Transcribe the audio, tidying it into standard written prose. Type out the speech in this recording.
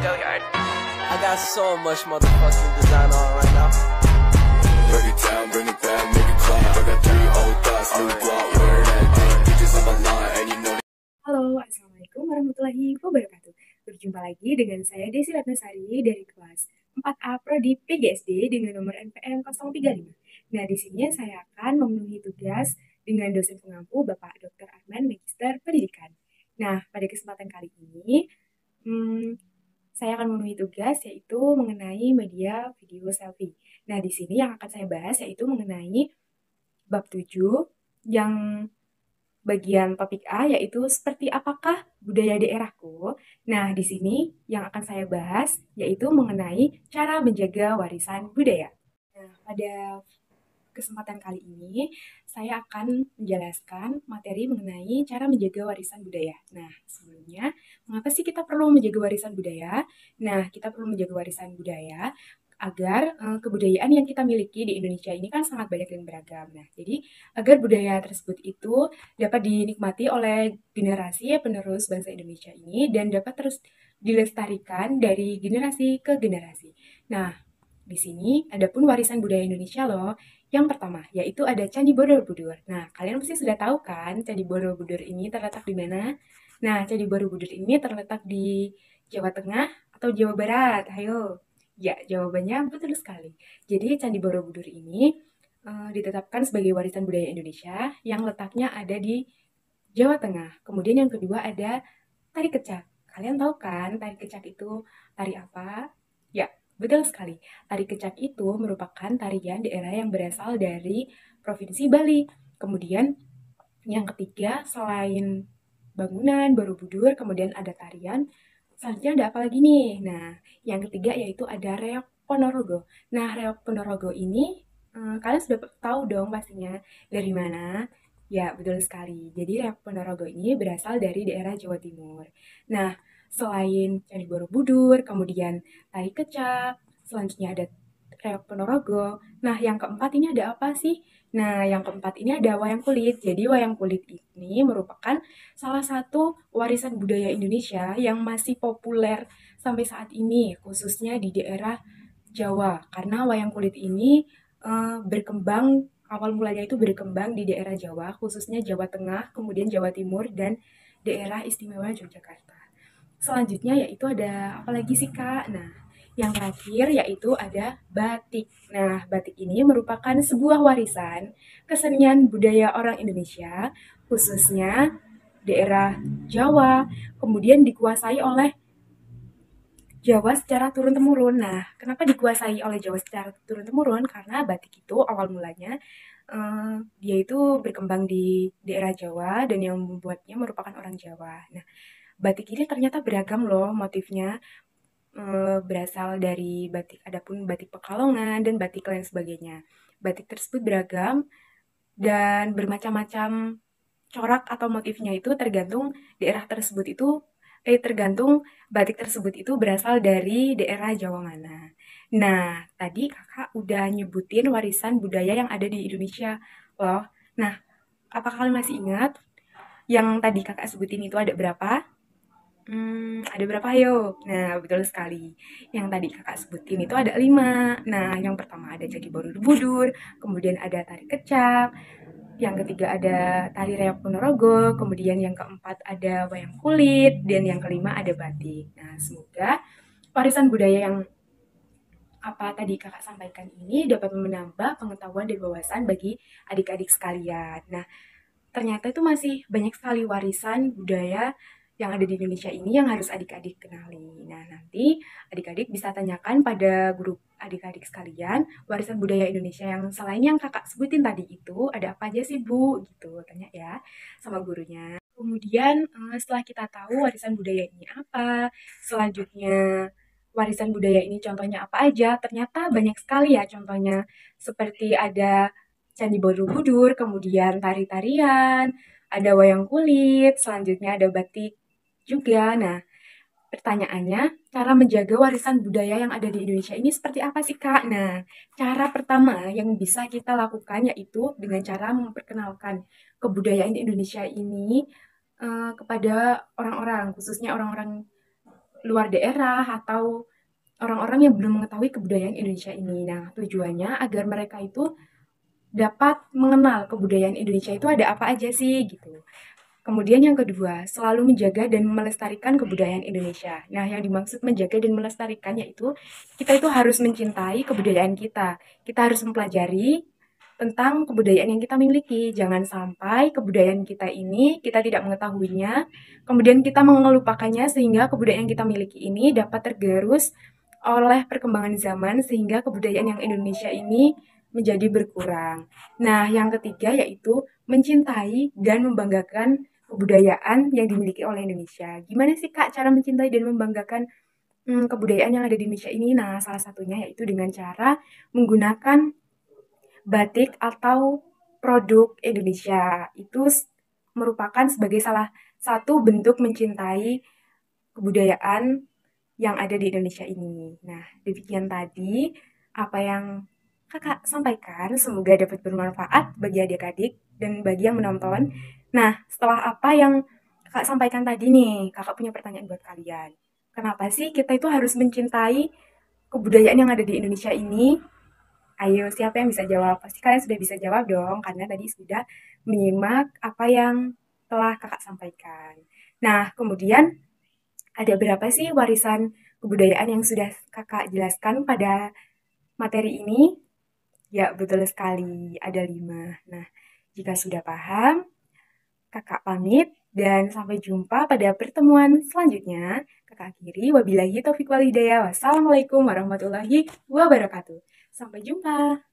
Go yard. I got so much motherfucking design on right now. Break it down, bring it back, make it clap. I got 3 old thoughts, new block, where that thing. Bitches on my line, and you know. Halo, Assalamualaikum warahmatullahi wabarakatuh. Berjumpa lagi dengan saya Desi Ratnasari dari kelas 4A Prodi PGSD dengan nomor NPM 035. Nah, di sini saya akan memenuhi tugas dengan dosen pengampu Bapak Dr. Arman, Magister Pendidikan. Nah, pada kesempatan kali ini, saya akan memenuhi tugas yaitu mengenai media video selfie. Nah, di sini yang akan saya bahas yaitu mengenai bab 7 yang bagian topik A yaitu seperti apakah budaya daerahku. Nah, di sini yang akan saya bahas yaitu mengenai cara menjaga warisan budaya. Nah, pada kesempatan kali ini saya akan menjelaskan materi mengenai cara menjaga warisan budaya. Nah, sebelumnya, mengapa sih kita perlu menjaga warisan budaya? Nah, kita perlu menjaga warisan budaya agar kebudayaan yang kita miliki di Indonesia ini kan sangat banyak dan beragam. Nah, jadi agar budaya tersebut itu dapat dinikmati oleh generasi penerus bangsa Indonesia ini dan dapat terus dilestarikan dari generasi ke generasi. Nah, di sini ada pun warisan budaya Indonesia loh. Yang pertama, yaitu ada Candi Borobudur. Nah, kalian pasti sudah tahu kan Candi Borobudur ini terletak di mana? Nah, Candi Borobudur ini terletak di Jawa Tengah atau Jawa Barat? Ayo. Ya, jawabannya betul sekali. Jadi, Candi Borobudur ini ditetapkan sebagai warisan budaya Indonesia yang letaknya ada di Jawa Tengah. Kemudian yang kedua ada tari kecak. Kalian tahu kan tari kecak itu tari apa? Ya, betul sekali. Tari kecak itu merupakan tarian daerah yang berasal dari Provinsi Bali. Kemudian yang ketiga, selain bangunan Borobudur, kemudian ada tarian. Selanjutnya ada apa lagi nih? Nah, yang ketiga yaitu ada Reok Ponorogo. Nah, Reok Ponorogo ini kalian sudah tahu dong pastinya dari mana? Ya, betul sekali. Jadi Reok Ponorogo ini berasal dari daerah Jawa Timur. Nah, selain Candi Borobudur, kemudian tari kecak, selanjutnya ada Reok Ponorogo. Nah, yang keempat ini ada apa sih? Nah, yang keempat ini ada wayang kulit. Jadi, wayang kulit ini merupakan salah satu warisan budaya Indonesia yang masih populer sampai saat ini, khususnya di daerah Jawa. Karena wayang kulit ini berkembang, awal mulanya itu berkembang di daerah Jawa, khususnya Jawa Tengah, kemudian Jawa Timur, dan daerah istimewa Yogyakarta. Selanjutnya yaitu ada apa lagi sih, Kak? Nah, yang terakhir yaitu ada batik. Nah, batik ini merupakan sebuah warisan kesenian budaya orang Indonesia, khususnya daerah Jawa, kemudian dikuasai oleh Jawa secara turun-temurun. Nah, kenapa dikuasai oleh Jawa secara turun-temurun? Karena batik itu awal mulanya dia itu berkembang di daerah Jawa dan yang membuatnya merupakan orang Jawa. Nah, batik ini ternyata beragam loh motifnya. Berasal dari batik, adapun batik Pekalongan dan batik lain sebagainya. Batik tersebut beragam dan bermacam-macam corak atau motifnya itu tergantung daerah tersebut itu tergantung batik tersebut itu berasal dari daerah Jawa mana. Nah, tadi kakak udah nyebutin warisan budaya yang ada di Indonesia loh. Nah, apakah kalian masih ingat yang tadi kakak sebutin itu ada berapa? Ada berapa ayo? Nah, betul sekali. Yang tadi kakak sebutin itu ada 5. Nah, yang pertama ada Candi Borobudur, kemudian ada tari kecak, yang ketiga ada tari reok Ponorogo, kemudian yang keempat ada wayang kulit, dan yang kelima ada batik. Nah, semoga warisan budaya yang apa tadi kakak sampaikan ini dapat menambah pengetahuan dan wawasan bagi adik-adik sekalian. Nah, ternyata itu masih banyak sekali warisan budaya yang ada di Indonesia ini yang harus adik-adik kenali. Nah, nanti adik-adik bisa tanyakan pada grup adik-adik sekalian, warisan budaya Indonesia yang selain yang kakak sebutin tadi itu, ada apa aja sih, Bu? Gitu, tanya ya sama gurunya. Kemudian setelah kita tahu warisan budaya ini apa, selanjutnya warisan budaya ini contohnya apa aja, ternyata banyak sekali ya contohnya. Seperti ada Candi Borobudur, kemudian tari-tarian, ada wayang kulit, selanjutnya ada batik juga. Nah, pertanyaannya, cara menjaga warisan budaya yang ada di Indonesia ini seperti apa sih, Kak? Nah, cara pertama yang bisa kita lakukan yaitu dengan cara memperkenalkan kebudayaan Indonesia ini kepada orang-orang, khususnya orang-orang luar daerah atau orang-orang yang belum mengetahui kebudayaan Indonesia ini. Nah, tujuannya agar mereka itu dapat mengenal kebudayaan Indonesia itu ada apa aja sih gitu. Kemudian yang kedua, selalu menjaga dan melestarikan kebudayaan Indonesia. Nah, yang dimaksud menjaga dan melestarikan yaitu kita itu harus mencintai kebudayaan kita. Kita harus mempelajari tentang kebudayaan yang kita miliki. Jangan sampai kebudayaan kita ini kita tidak mengetahuinya, kemudian kita mengelupakannya sehingga kebudayaan yang kita miliki ini dapat tergerus oleh perkembangan zaman sehingga kebudayaan yang Indonesia ini menjadi berkurang. Nah, yang ketiga yaitu mencintai dan membanggakan kebudayaan yang dimiliki oleh Indonesia. Gimana sih Kak cara mencintai dan membanggakan kebudayaan yang ada di Indonesia ini? Nah, salah satunya yaitu dengan cara menggunakan batik atau produk Indonesia. Itu merupakan sebagai salah satu bentuk mencintai kebudayaan yang ada di Indonesia ini. Nah, demikian tadi apa yang Kakak sampaikan. Semoga dapat bermanfaat bagi adik-adik dan bagi yang menonton. Nah, setelah apa yang Kakak sampaikan tadi nih, Kakak punya pertanyaan buat kalian. Kenapa sih kita itu harus mencintai kebudayaan yang ada di Indonesia ini? Ayo, siapa yang bisa jawab? Pasti kalian sudah bisa jawab dong, karena tadi sudah menyimak apa yang telah Kakak sampaikan. Nah, kemudian ada berapa sih warisan kebudayaan yang sudah Kakak jelaskan pada materi ini? Ya, betul sekali, ada 5. Nah, jika sudah paham, Kakak pamit dan sampai jumpa pada pertemuan selanjutnya. Kakak akhiri, wabillahi taufiq walhidayah. Wassalamualaikum warahmatullahi wabarakatuh. Sampai jumpa.